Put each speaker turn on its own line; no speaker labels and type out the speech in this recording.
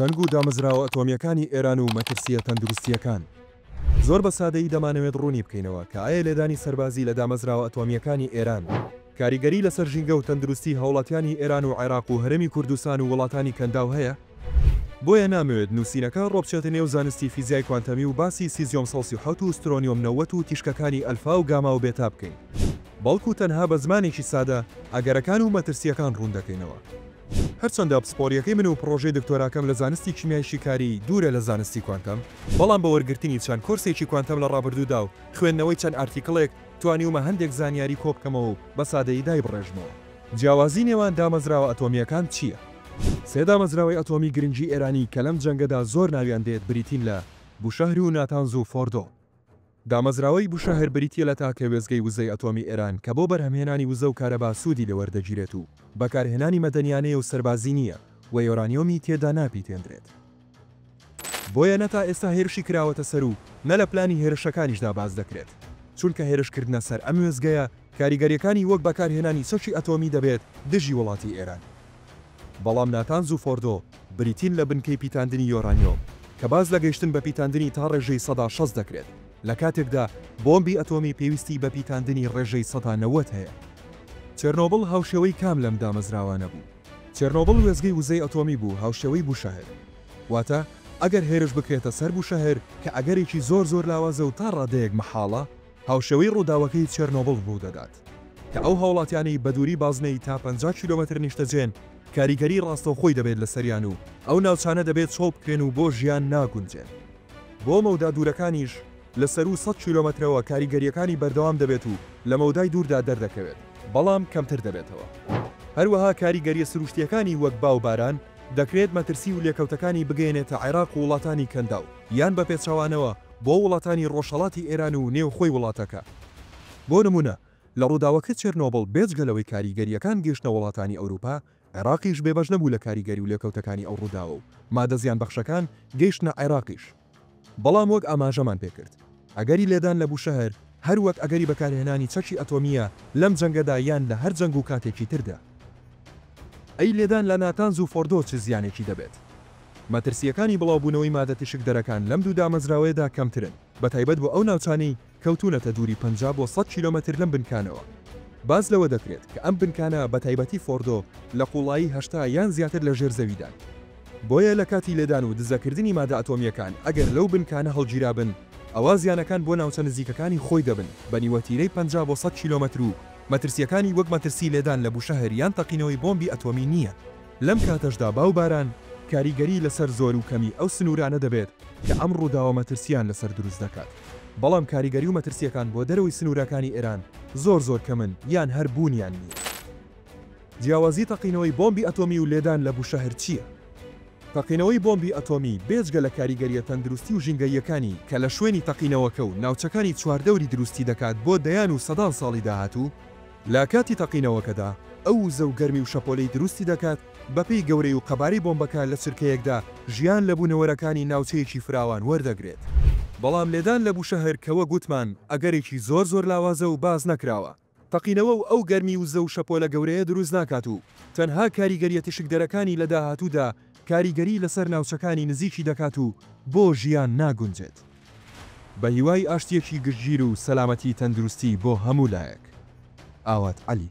جەنگ و دامەزراوە ئەتۆمیەکانی ئێران و مەترسیە تەندروستیەکان. زۆر بە سادەیی دەمانەوێت ڕوونی بکەینەوە کە ئایا لێدانی سەربازی لە دامەزراوە ئەتۆمیەکانی ئێران کاریگەری لەسەر ژینگە و تەندروستی هەوڵاتیانی ئێران و عێراق و هەرێمی کوردستان و وڵاتانی کەنداو هەیە؟ بۆیە نامەوێت نووسینەکە ڕۆبچێتە نێو زانستی فیزیای کوانتەمی و باسی سیزیۆم سەڵسی و حەوت و سترۆنیۆم 90 و تیشکەکانی ئەلفا و گاما و بێتا بکەین. بەڵکو تەنها بە زمانێکی سادە ئەگەرەکان و مەترسیەکان ڕوون دەکەینەوە. هەرچەندە پسپۆریەکەی من و پرۆژەی دکتۆراکەم لە زانستی کیمیای شیکاری دوورە لە زانستی کوانتەم، بەڵام بە وەرگرتنی چەند کۆرسێکی کوانتەم لە ڕابردوودا و خوێندنەوەی چەند ئارتیکڵێک توانیومە هەندێک زانیاری کۆبکەمەوە و بە سادەیی دایبڕێژمەوە. جیاوازی نێوان دامەزراوە ئەتۆمیەکان چییە؟ سێ دامەزراوەی ئەتۆمی گرنگی ئێرانی کە لەم جەنگەدا زۆر ناویان دێت بریتین لە بوشەهر و ناتانز و فۆردۆ. دامەزراوەی بوشەهر بریتیە لە تاکە وێزگەی وزەی ئەتۆمی ئێران کە بۆ بەرهەمهێنانی وزە و کارەبا سوودی لەوەردەگیرێت و بەکارهێنانی مەدەنیانەیە و سەربازی نییە و یۆرانیۆمی تێدا ناپیتێنرێت. بۆیە نەتا ئێستا هێرشی کراوەتە سەر و نە لە پلانی هێرشەکانیشدا باز دەکرێت، چونکە هێرشکردنە سەر ئەم وێزگەیە کاریگەریەکانی وەک بەکارهێنانی سەرچی ئەتۆمی دەبێت دژی وڵاتی ئێران. بەڵام ناتانز و فۆردۆ بریتین لە بنکەی پیتاندنی یۆرانیۆم کە باز لە گەیشتن بە پیتاندنی تا ڕێژەی 160 دەکرێت، لە کاتێکدا بۆمبی ئەتۆمی پێویستی بە پیتاندنی ڕێژەی 190 هەیە. چێرنۆبڵ هاوشێوەی کام لەم دامەزراوانە بوو. چێرنۆبڵ وێزگەی وزەی ئەتۆمی بوو هاوشێوەی بوشەهر. واتە ئەگەر هێرش بکرێتە سەر بوشەهر کە ئەگەرێکی زۆر لاوازە و تا ڕادەیەک مەحاڵە، هاوشێوەی ڕووداوەکەی چێرنۆبڵ ڕوو دەدات کە ئەو هاوڵاتیانەی بە دووری بازنەی تا 50 کیلۆمەتر نیشتەجێن کاریگەری ڕاستەوخۆی دەبێت لە سەریان و ئەو ناوچانە دەبێت چۆڵ بکرێن و بۆ ژیان ناگونجێن. بۆ مەودا دوورەکانیش لە سەر و 100 کیلۆمەترەوە کاریگەریەکانی بەردەوام دەبێت و لە مەودای دووردا دەردەکەوێت، بەڵام کەمتر دەبێتەوە. هەروەها کاریگەریە سروشتیەکانی وەک باوباران دەکرێت مەترسی و لێکەوتەکانی بگەێنێتە عێراق و وڵاتانی کەنداو یان بە پێچەوانەوە بۆ وڵاتانی ڕۆژهەڵاتی ئێران و نێوخۆی وڵاتەکە. بۆ نمونە لە ڕووداوەکە چێرنۆبڵ بێجگەلەوەی کاریگەریەکان گەیشتە وڵاتانی ئەوروپا، عێراقیش بێبەش نەبوو لە کاریگەری و لێکەوتەکانی ئەو ڕووداوە و مادەزیان بەخشەکان گەیشتنە عێراقیش. بەڵام وەک ئاماژەمان پێکرد ئەگەری لێدان لە بوشەهر هەروەک ئەگەری بەکارهێنانی چەکی ئەتۆمیە لەم جەنگەدا یان لە هەر جەنگ و کاتێکی تردا. ئەی لێدان لە ناتانز و فۆردۆ چ زیانێکی دەبێت؟ مەترسیەکانی بڵاوبوونەوەی مادە تشکدەرەکان لەم دوو دامەزراوەیەدا کەمترن، بەتایبەت بۆ ئەو ناوچانەی کەوتونەتە دووری 50 بۆ 100 کیلۆمەتر لەم بنکانەوە. باز لەوە دەکرێت کە ئەم بنکانە بەتایبەتی فۆردۆ لە قوڵایی 80 یان زیاتر لە ژێر زەویدان. بۆیە لە کاتی لێدان و دزەکردنی مادە ئەتۆمیەکان ئەگەر لەو بنکانە هەڵگیرا بن، ئەوە زیانەکان بۆ ناوچە نزیکەکانی خۆی دەبن بە نیوەتیرەی 50 بۆ 100 کیلۆمەتر و مەترسیەکانی وەک مەترسی لێدان لە بوشەهر یان تەقینەوەی بۆمبی ئەتۆمی نییە. لەم کاتەشدا باوباران کاریگەری لەسەر زۆر و کەمی ئەو سنوورانە دەبێت کە ئەم ڕووداوە مەترسیان لەسەر دروست دەکات. بەڵام کاریگەری و مەترسیەکان بۆ دەرەوەی سنوورەکانی ئێران زۆر کەمن یان هەر بوونیان نییە. جیاوازی تەقینەوەی بۆمبی ئەتۆمی و لێدان لە بوشەهر چییە؟ تەقینەوەی بۆمبی ئەتۆمی بێجگە لە کاریگەریە تەندروستی و ژینگەیەکانی کە لە شوێنی تەقینەوەکە و ناوچەکانی چواردەوری دروستی دەکات بۆ دەیان و سەدان ساڵی داهاتوو، لە کاتی تەقینەوەکەدا ئەو وزە و گەرمی و شەپۆلەی دروستی دەکات بەپێی گەورەی و قەبارەی بۆمبەکە لە چرکەیەکدا ژیان لە بوونەوەرەکانی ناوچەیەکی فراوان وەردەگرێت. بەڵام لێدان لە بوشەهر کەوە گوتمان ئەگەرێکی زۆر لاوازە و باز نەکراوە، تەقینەوە و ئەو گەرمی وزە و شەپۆلە گەورەیە دروست ناکات و تەنها کاریگەریە تشکدەرەکانی لە داهاتوودا کاریگەری لەسەر ناوچەکانی نزیکی دەکات و بۆ ژیان ناگونجێت. بە هیوای ئاشتیەکی گشتگیر و سەلامەتی تەندروستی بۆ هەموو لایەک. ئاوات عەلی.